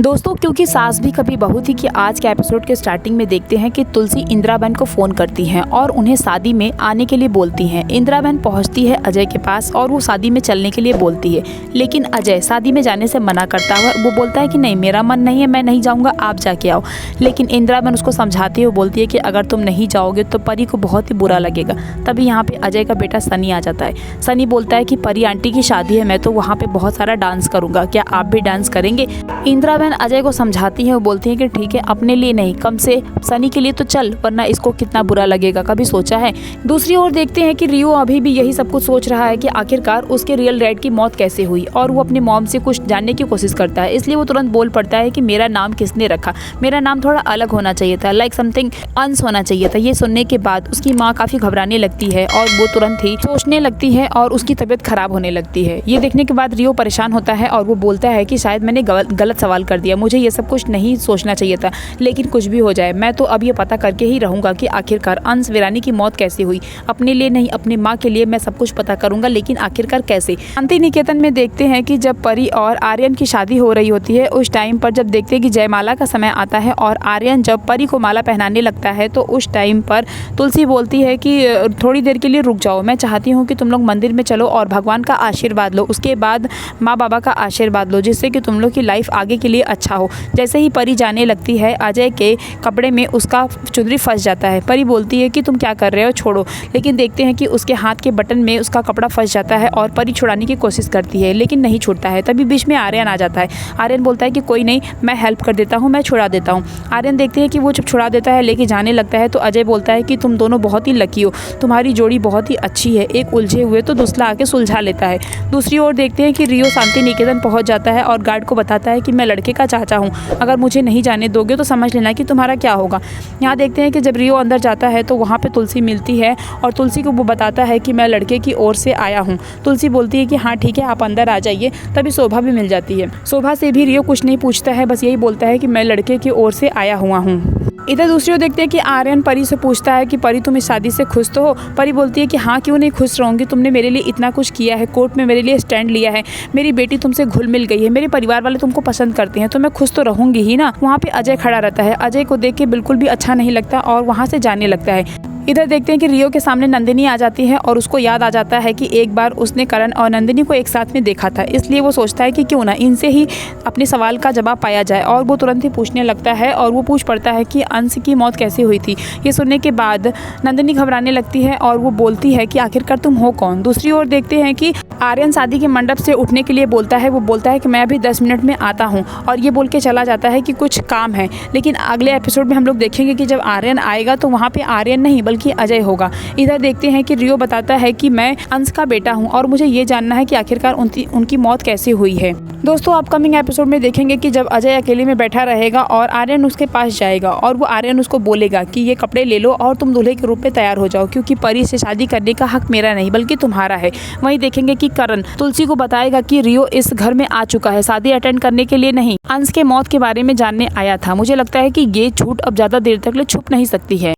दोस्तों, क्योंकि सास भी कभी बहू थी कि आज के एपिसोड के स्टार्टिंग में देखते हैं कि तुलसी इंदिरा बहन को फ़ोन करती हैं और उन्हें शादी में आने के लिए बोलती हैं। इंदिरा बहन पहुंचती है अजय के पास और वो शादी में चलने के लिए बोलती है, लेकिन अजय शादी में जाने से मना करता हुआ वो बोलता है कि नहीं, मेरा मन नहीं है, मैं नहीं जाऊँगा, आप जाके आओ। लेकिन इंदिरा बहन उसको समझाती हुई बोलती है कि अगर तुम नहीं जाओगे तो परी को बहुत ही बुरा लगेगा। तभी यहाँ पर अजय का बेटा सनी आ जाता है। सनी बोलता है कि परी आंटी की शादी है, मैं तो वहाँ पर बहुत सारा डांस करूँगा, क्या आप भी डांस करेंगे? इंदिरा बहन अजय को समझाती है, वो बोलती है कि ठीक है, अपने लिए नहीं, कम से सनी के लिए तो चल, वरना इसको कितना बुरा लगेगा, कभी सोचा है? दूसरी ओर देखते हैं कि रियो अभी भी यही सब कुछ सोच रहा है कि आखिरकार उसके रियल डैड की मौत कैसे हुई, और वो अपनी मॉम से कुछ जानने की कोशिश करता है। इसलिए वो तुरंत बोल पड़ता है कि मेरा नाम किसने रखा, मेरा नाम थोड़ा अलग होना चाहिए था, लाइक समथिंग अंश होना चाहिए था। ये सुनने के बाद उसकी माँ काफ़ी घबराने लगती है और वो तुरंत ही सोचने लगती है और उसकी तबीयत खराब होने लगती है। ये देखने के बाद रियो परेशान होता है और वो बोलता है कि शायद मैंने गलत सवाल कर दिया, मुझे ये सब कुछ नहीं सोचना चाहिए था, लेकिन कुछ भी हो जाए मैं तो अब ये पता करके ही रहूंगा कि आखिरकार अंश वीरानी की मौत कैसे हुई। अपने लिए नहीं, अपनी माँ के लिए मैं सब कुछ पता करूंगा, लेकिन आखिरकार कैसे। शांति निकेतन में देखते हैं कि जब परी और आर्यन की शादी हो रही होती है, उस टाइम पर जब देखते हैं कि जयमाला का समय आता है और आर्यन जब परी को माला पहनाने लगता है, तो उस टाइम पर तुलसी बोलती है कि थोड़ी देर के लिए रुक जाओ, मैं चाहती हूँ कि तुम लोग मंदिर में चलो और भगवान का आशीर्वाद लो, उसके बाद माँ बाबा का आशीर्वाद लो, जिससे कि तुम लोग की लाइफ आगे के लिए अच्छा हो। जैसे ही परी जाने लगती है, अजय के कपड़े में उसका चुनरी फंस जाता है। परी बोलती है कि तुम क्या कर रहे हो, छोड़ो, लेकिन देखते हैं कि उसके हाथ के बटन में उसका कपड़ा फंस जाता है और परी छुड़ाने की कोशिश करती है, लेकिन नहीं छूटता है। तभी बीच में आर्यन आ जाता है। आर्यन बोलता है कि कोई नहीं, मैं हेल्प कर देता हूँ, मैं छुड़ा देता हूँ। आर्यन देखते हैं कि वो जब छुड़ा देता है, लेके जाने लगता है, तो अजय बोलता है कि तुम दोनों बहुत ही लकी हो, तुम्हारी जोड़ी बहुत ही अच्छी है, एक उलझे हुए तो दूसरा आके सुलझा लेता है। दूसरी ओर देखते हैं कि रियो शांति निकेतन पहुँच जाता है और गार्ड को बताता है कि मैं लड़के का चाचा हूँ, अगर मुझे नहीं जाने दोगे तो समझ लेना कि तुम्हारा क्या होगा। यहाँ देखते हैं कि जब रियो अंदर जाता है तो वहाँ पे तुलसी मिलती है और तुलसी को वो बताता है कि मैं लड़के की ओर से आया हूँ। तुलसी बोलती है कि हाँ ठीक है, आप अंदर आ जाइए। तभी शोभा भी मिल जाती है। शोभा से भी रियो कुछ नहीं पूछता है, बस यही बोलता है कि मैं लड़के की ओर से आया हुआ हूँ। इधर दूसरी ओर देखते हैं कि आर्यन परी से पूछता है कि परी तुम इस शादी से खुश तो हो? परी बोलती है कि हाँ, क्यों नहीं खुश रहूंगी, तुमने मेरे लिए इतना कुछ किया है, कोर्ट में मेरे लिए स्टैंड लिया है, मेरी बेटी तुमसे घुल मिल गई है, मेरे परिवार वाले तुमको पसंद करते हैं, तो मैं खुश तो रहूंगी ही ना। वहाँ पे अजय खड़ा रहता है। अजय को देख के बिल्कुल भी अच्छा नहीं लगता और वहाँ से जाने लगता है। इधर देखते हैं कि रियो के सामने नंदिनी आ जाती है और उसको याद आ जाता है कि एक बार उसने करण और नंदिनी को एक साथ में देखा था, इसलिए वो सोचता है कि क्यों ना इनसे ही अपने सवाल का जवाब पाया जाए, और वो तुरंत ही पूछने लगता है और वो पूछ पड़ता है कि अंश की मौत कैसे हुई थी। ये सुनने के बाद नंदिनी घबराने लगती है और वो बोलती है कि आखिरकार तुम हो कौन। दूसरी ओर देखते हैं कि आर्यन शादी के मंडप से उठने के लिए बोलता है। वो बोलता है कि मैं अभी 10 मिनट में आता हूँ, और ये बोल के चला जाता है कि कुछ काम है। लेकिन अगले एपिसोड में हम लोग देखेंगे कि जब आर्यन आएगा तो वहाँ पे आर्यन नहीं बल्कि अजय होगा। इधर देखते हैं कि रियो बताता है कि मैं अंश का बेटा हूँ और मुझे ये जानना है कि आखिरकार उनकी मौत कैसे हुई है। दोस्तों, अपकमिंग एपिसोड में देखेंगे कि जब अजय अकेले में बैठा रहेगा और आर्यन उसके पास जाएगा और वो आर्यन उसको बोलेगा कि ये कपड़े ले लो और तुम दूल्हे के रूप में तैयार हो जाओ, क्योंकि परी से शादी करने का हक मेरा नहीं बल्कि तुम्हारा है। वहीं देखेंगे कि करण तुलसी को बताएगा कि रियो इस घर में आ चुका है, शादी अटेंड करने के लिए नहीं, अंश के मौत के बारे में जानने आया था। मुझे लगता है कि ये झूठ अब ज्यादा देर तक ले छुप नहीं सकती है।